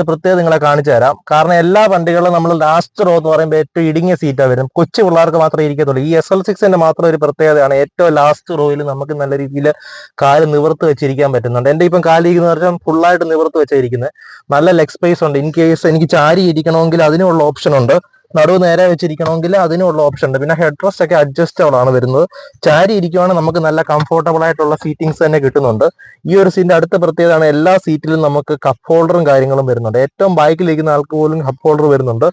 പ്രത്യേകം നിങ്ങളെ കാണിച്ചു തരാം. കാരണം എല്ലാ വണ്ടികളും നമ്മൾ ലാസ്റ്റ് റോ എന്ന് പറയുമ്പോൾ ഏറ്റവും ഇടുങ്ങിയ സീറ്റാണ് വരും. കൊച്ചു പിള്ളേർക്ക് മാത്രമേ ഇരിക്കത്തുള്ളൂ. ഈ SL6ന്റെ മാത്രം ഒരു പ്രത്യേകതയാണ്, ഏറ്റവും ലാസ്റ്റ് റോയിൽ നമുക്ക് നല്ല രീതിയിൽ കാല് നിവർത്ത് വെച്ചിരിക്കാൻ പറ്റുന്നുണ്ട്. എന്റെ ഇപ്പം കാലിരിക്കുന്ന പറഞ്ഞാൽ ഫുള്ളായിട്ട് നിവർത്ത് വെച്ചിരിക്കുന്നത്. നല്ല ലെഗ് സ്പേസ് ഉണ്ട്. ഇൻ കേസ് എനിക്ക് ചാരി ഇരിക്കണമെങ്കിൽ അതിനുള്ള ഓപ്ഷൻ ഉണ്ട്. നടുവ് നേരെ വെച്ചിരിക്കണമെങ്കിൽ അതിനുള്ള ഓപ്ഷൻ ഉണ്ട്. പിന്നെ ഹെഡ് റെസ്റ്റ് ഒക്കെ അഡ്ജസ്റ്റബിൾ ആണ് വരുന്നത്. ചാരി ഇരിക്കുവാണെങ്കിൽ നമുക്ക് നല്ല കംഫോർട്ടബിൾ ആയിട്ടുള്ള സീറ്റിംഗ്സ് തന്നെ കിട്ടുന്നുണ്ട്. ഈ ഒരു സീറ്റിന്റെ അടുത്ത പ്രത്യേകതയാണ് എല്ലാ സീറ്റിലും നമുക്ക് കപ്പ് ഹോൾഡറും കാര്യങ്ങളും വരുന്നുണ്ട്. ഏറ്റവും ബാക്കിലിരിക്കുന്ന ആൾക്ക് പോലും കപ്പ് ഹോൾഡർ വരുന്നുണ്ട്.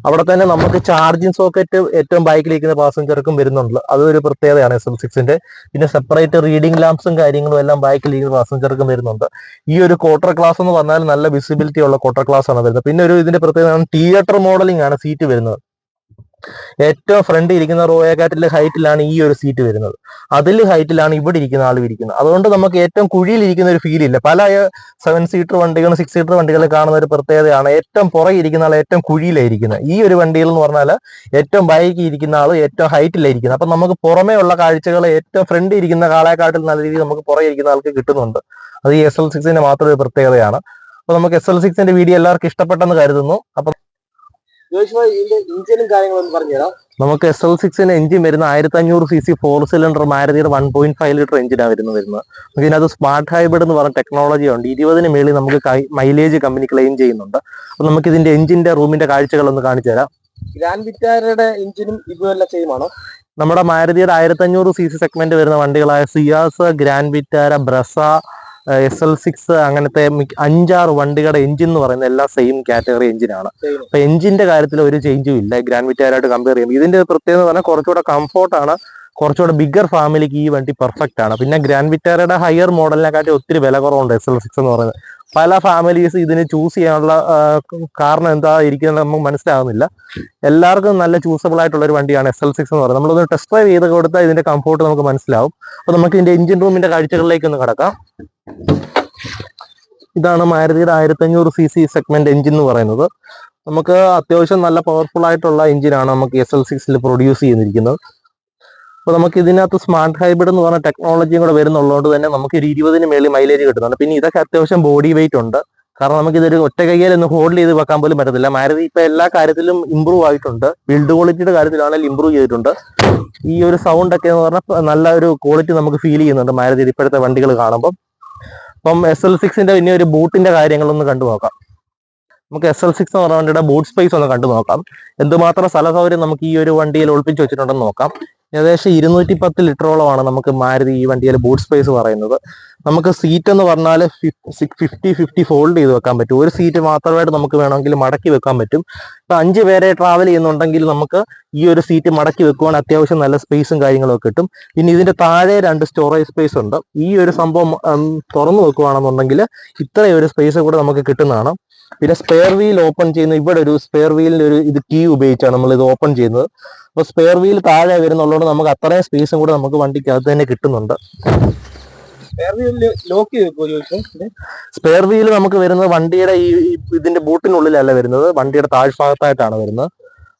അവിടെ തന്നെ നമുക്ക് ചാർജിങ് സോക്കറ്റ് ഏറ്റവും ബാക്കിലിരിക്കുന്ന പാസഞ്ചർക്കും വരുന്നുണ്ട്. അതൊരു പ്രത്യേകതയാണ് SL6ന്റെ. പിന്നെ സെപ്പറേറ്റ് റീഡിംഗ് ലാംപ്സും കാര്യങ്ങളും എല്ലാം ബാക്കിലിരിക്കുന്ന പാസഞ്ചർക്കും വരുന്നുണ്ട്. ഈ ഒരു ക്വാർട്ടർ ക്ലാസ് എന്ന് പറഞ്ഞാൽ നല്ല വിസിബിലിറ്റി ഉള്ള ക്വാർട്ടർ ക്ലാസ് ആണ് വരുന്നത്. പിന്നെ ഇതിന്റെ പ്രത്യേകത തിയേറ്റർ മോഡലിംഗ് ആണ് സീറ്റ് വരുന്നത്. ഏറ്റവും ഫ്രണ്ട് ഇരിക്കുന്ന റോയെക്കാട്ടിലെ ഹൈറ്റിലാണ് ഈ ഒരു സീറ്റ് വരുന്നത്. അതിൽ ഹൈറ്റിലാണ് ഇവിടെ ഇരിക്കുന്ന ആൾ ഇരിക്കുന്നത്. അതുകൊണ്ട് നമുക്ക് ഏറ്റവും കുഴിയിലിരിക്കുന്ന ഒരു ഫീൽ ഇല്ല. പല 7 സീറ്റർ വണ്ടികളും 6 സീറ്റർ വണ്ടികളിൽ കാണുന്ന ഒരു പ്രത്യേകതയാണ് ഏറ്റവും പുറകെ ഇരിക്കുന്ന ആൾ ഏറ്റവും കുഴിയിലായിരിക്കുന്നത്. ഈ ഒരു വണ്ടിയിൽ എന്ന് പറഞ്ഞാൽ ഏറ്റവും ബാക്കി ഇരിക്കുന്ന ആൾ ഏറ്റവും ഹൈറ്റിലായിരിക്കുന്നത്. അപ്പൊ നമുക്ക് പുറമേ ഉള്ള കാഴ്ചകൾ ഏറ്റവും ഫ്രണ്ട് ഇരിക്കുന്ന ആളെക്കാട്ടിൽ നല്ല രീതിയിൽ നമുക്ക് പുറകെ ഇരിക്കുന്ന ആൾക്ക് കിട്ടുന്നുണ്ട്. അത് ഈ SL6ന്റെ മാത്രം ഒരു പ്രത്യേകതയാണ്. അപ്പൊ നമുക്ക് SL6ന്റെ വീഡിയോ എല്ലാവർക്കും ഇഷ്ടപ്പെട്ടെന്ന് കരുതുന്നു. അപ്പൊ ഇഞ്ചിനും കാര്യങ്ങളൊന്നും പറഞ്ഞുതരാം. നമുക്ക് SL6ന് എഞ്ചിൻ വരുന്ന 1500cc 4 സിലിണ്ടർ മാരുതിയുടെ 1.5 ലിറ്റർ എഞ്ചിനാണ് വരുന്നത്. നമുക്ക് ഇതിനകത്ത് സ്മാർട്ട് ഹൈബ്രിഡ് എന്ന് പറഞ്ഞ ടെക്നോളജി ഉണ്ട്. 20ന് മേളിൽ നമുക്ക് മൈലേജ് കമ്പനി ക്ലെയിം ചെയ്യുന്നുണ്ട്. അപ്പൊ നമുക്ക് ഇതിന്റെ എഞ്ചിന്റെ റൂമിന്റെ കാഴ്ചകളൊന്ന് കാണിച്ചു തരാം. ഗ്രാൻഡ് വിറ്റാരയുടെ എഞ്ചിനും ഇതുപോലെ സെയിം ആണോ? നമ്മുടെ മാരുതിയുടെ 1500cc സെഗ്മെന്റ് വരുന്ന വണ്ടികളായ Ciaz, Grand Vitara, Brezza, SL6 അങ്ങനത്തെ 5-6 വണ്ടികളുടെ എഞ്ചിൻ എന്ന് പറയുന്നത് എല്ലാം സെയിം കാറ്റഗറി എഞ്ചിനാണ്. അപ്പൊ എഞ്ചിന്റെ കാര്യത്തിൽ ഒരു ചേഞ്ചും ഇല്ല ഗ്രാൻഡ് വിറ്റാരായിട്ട് കമ്പയർ ചെയ്യുമ്പോൾ. ഇതിന്റെ പ്രത്യേകത പറഞ്ഞാൽ കുറച്ചുകൂടെ കംഫോർട്ടാണ്, കുറച്ചുകൂടെ ബിഗർ ഫാമിലിക്ക് ഈ വണ്ടി പെർഫെക്റ്റ് ആണ്. പിന്നെ ഗ്രാൻഡ് വിറ്റാരയുടെ ഹയർ മോഡലിനെക്കാട്ടി ഒത്തിരി വില കുറവുണ്ട് SL6 എന്ന് പറയുന്നത്. പല ഫാമിലീസ് ഇതിന് ചൂസ് ചെയ്യാനുള്ള കാരണം എന്താ ഇരിക്കുന്നത് നമുക്ക് മനസ്സിലാകുന്നില്ല. എല്ലാവർക്കും നല്ല ചൂസബിൾ ആയിട്ടുള്ള ഒരു വണ്ടിയാണ് SL6 എന്ന് പറയുന്നത്. നമ്മളൊന്ന് ടെസ്റ്റ് ഡ്രൈവ് ചെയ്ത് കൊടുത്താൽ ഇതിന്റെ കംഫോർട്ട് നമുക്ക് മനസ്സിലാവും. അപ്പൊ നമുക്ക് ഇതിന്റെ എഞ്ചിൻ റൂമിന്റെ കാഴ്ചകളിലേക്ക് ഒന്ന് കടക്കാം. ഇതാണ് മാരുതിയുടെ 1500cc സെഗ്മെന്റ് എഞ്ചിൻ എന്ന് പറയുന്നത്. നമുക്ക് അത്യാവശ്യം നല്ല പവർഫുൾ ആയിട്ടുള്ള എഞ്ചിനാണ് നമുക്ക് SL6ൽ പ്രൊഡ്യൂസ് ചെയ്തിരിക്കുന്നത്. അപ്പൊ നമുക്ക് ഇതിനകത്ത് സ്മാർട്ട് ഹൈബ്രിഡ് എന്ന് പറഞ്ഞ ടെക്നോളജിയും കൂടെ വരുന്നുള്ളതുകൊണ്ട് തന്നെ നമുക്ക് ഒരു 20ന് മേളിൽ മൈലേജ് കിട്ടുന്നുണ്ട്. പിന്നെ ഇതൊക്കെ അത്യാവശ്യം ബോഡി വെയിറ്റ് ഉണ്ട്. കാരണം നമുക്ക് ഇതൊരു ഒറ്റ കയ്യിൽ ഒന്ന് ഹോൾഡ് ചെയ്ത് വെക്കാൻ പോലും പറ്റത്തില്ല. മാരുതി ഇപ്പൊ എല്ലാ കാര്യത്തിലും ഇമ്പ്രൂവ് ആയിട്ടുണ്ട്. ബിൽഡ് ക്വാളിറ്റിയുടെ കാര്യത്തിലാണെങ്കിലും ഇമ്പ്രൂവ് ചെയ്തിട്ടുണ്ട്. ഈ ഒരു സൗണ്ട് ഒക്കെ എന്ന് പറഞ്ഞാൽ നല്ല ഒരു ക്വാളിറ്റി നമുക്ക് ഫീൽ ചെയ്യുന്നുണ്ട് മാരുതി ഇപ്പോഴത്തെ വണ്ടികൾ കാണുമ്പോൾ. അപ്പം SL6ന്റെ പിന്നെ ഒരു ബൂട്ടിന്റെ കാര്യങ്ങളൊന്ന് കണ്ടു നോക്കാം. നമുക്ക് SL6 എന്ന് പറഞ്ഞ വണ്ടിയുടെ ബൂട്ട് സ്പേസ് ഒന്ന് കണ്ടു നോക്കാം. എന്തുമാത്രം സ്ഥല സൗകര്യം നമുക്ക് ഈ ഒരു വണ്ടിയിൽ ഒളിപ്പിച്ച് വെച്ചിട്ടുണ്ടെന്ന് നോക്കാം. ഏകദേശം 210 ലിറ്ററോളമാണ് നമുക്ക് മാരുതി ഈ വണ്ടിയിൽ ബൂട്ട് സ്പേസ് പറയുന്നത്. നമുക്ക് സീറ്റ് എന്ന് പറഞ്ഞാൽ 50 ഫോൾഡ് ചെയ്ത് വെക്കാൻ പറ്റും. ഒരു സീറ്റ് മാത്രമായിട്ട് നമുക്ക് വേണമെങ്കിൽ മടക്കി വെക്കാൻ പറ്റും. ഇപ്പൊ 5 പേരെ ട്രാവൽ ചെയ്യുന്നുണ്ടെങ്കിൽ നമുക്ക് ഈ ഒരു സീറ്റ് മടക്കി വെക്കുവാണെങ്കിൽ അത്യാവശ്യം നല്ല സ്പേസും കാര്യങ്ങളൊക്കെ കിട്ടും. പിന്നെ ഇതിന്റെ താഴെ 2 സ്റ്റോറേജ് സ്പേസ് ഉണ്ട്. ഈ ഒരു സംഭവം തുറന്നു വെക്കുകയാണെന്നുണ്ടെങ്കിൽ ഇത്രയും ഒരു സ്പേസ് കൂടെ നമുക്ക് കിട്ടുന്നതാണ്. പിന്നെ സ്പെയർ വീൽ ഓപ്പൺ ചെയ്യുന്ന ഇവിടെ ഒരു സ്പെയർ വീലിന്റെ ഒരു കീ ഉപയോഗിച്ചാണ് നമ്മൾ ഇത് ഓപ്പൺ ചെയ്യുന്നത്. അപ്പൊ സ്പെയർ വീൽ താഴെ വരുന്നുള്ളതുകൊണ്ട് നമുക്ക് അത്രയും സ്പേസും കൂടെ നമുക്ക് വണ്ടിക്കകത്ത് തന്നെ കിട്ടുന്നുണ്ട്. സ്പെയർ വീൽ നമുക്ക് വരുന്നത് വണ്ടിയുടെ ഇതിന്റെ ബൂട്ടിനുള്ളിലല്ല വരുന്നത്, വണ്ടിയുടെ താഴ്ഭാഗത്തായിട്ടാണ് വരുന്നത്.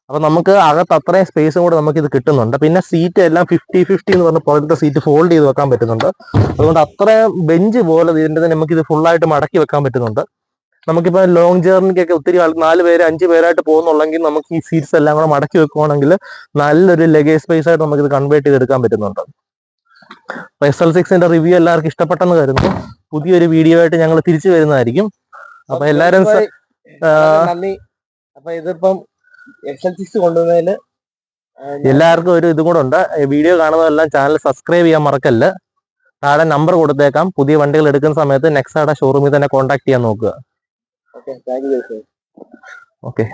അപ്പൊ നമുക്ക് അകത്ത് അത്രയും സ്പേസും കൂടെ നമുക്ക് ഇത് കിട്ടുന്നുണ്ട്. പിന്നെ സീറ്റ് എല്ലാം 50-50 എന്ന് പറഞ്ഞ പോലത്തെ സീറ്റ് ഫോൾഡ് ചെയ്ത് വെക്കാൻ പറ്റുന്നുണ്ട്. അതുകൊണ്ട് അത്രയും ബെഞ്ച് പോലെ ഇതിന്റെ തന്നെ നമുക്ക് ഇത് ഫുള്ളായിട്ട് മടക്കി വെക്കാൻ പറ്റുന്നുണ്ട്. നമുക്കിപ്പോ ലോങ് ജേർണിക്കൊക്കെ ഒത്തിരി 4 പേര് 5 പേരായിട്ട് പോകുന്നുണ്ടെങ്കിൽ നമുക്ക് ഈ സീറ്റ്സ് എല്ലാം കൂടെ മടക്കി വെക്കുവാണെങ്കിൽ നല്ലൊരു ലഗേജ് സ്പേസ് ആയിട്ട് നമുക്ക് ഇത് കൺവേർട്ട് ചെയ്തെടുക്കാൻ പറ്റുന്നുണ്ട്. അപ്പൊ SL6ന്റെ റിവ്യൂ എല്ലാവർക്കും ഇഷ്ടപ്പെട്ടെന്ന് കരുതുന്നു. പുതിയൊരു വീഡിയോ ആയിട്ട് ഞങ്ങൾ തിരിച്ചു വരുന്നതായിരിക്കും. അപ്പൊ എല്ലാവരും നന്ദി. അപ്പൊ ഇതിപ്പം SL6 കൊണ്ടുവന്നതിൽ എല്ലാവർക്കും ഒരു ഇതും കൂടെ ഉണ്ട്. വീഡിയോ കാണുന്നതെല്ലാം ചാനൽ സബ്സ്ക്രൈബ് ചെയ്യാൻ മറക്കല്ല്. താഴെ നമ്പർ കൊടുത്തേക്കാം. പുതിയ വണ്ടികൾ എടുക്കുന്ന സമയത്ത് നെക്സാഡ ഷോറൂമിൽ തന്നെ കോൺടാക്ട് ചെയ്യാൻ നോക്കുക. ഓക്കെ.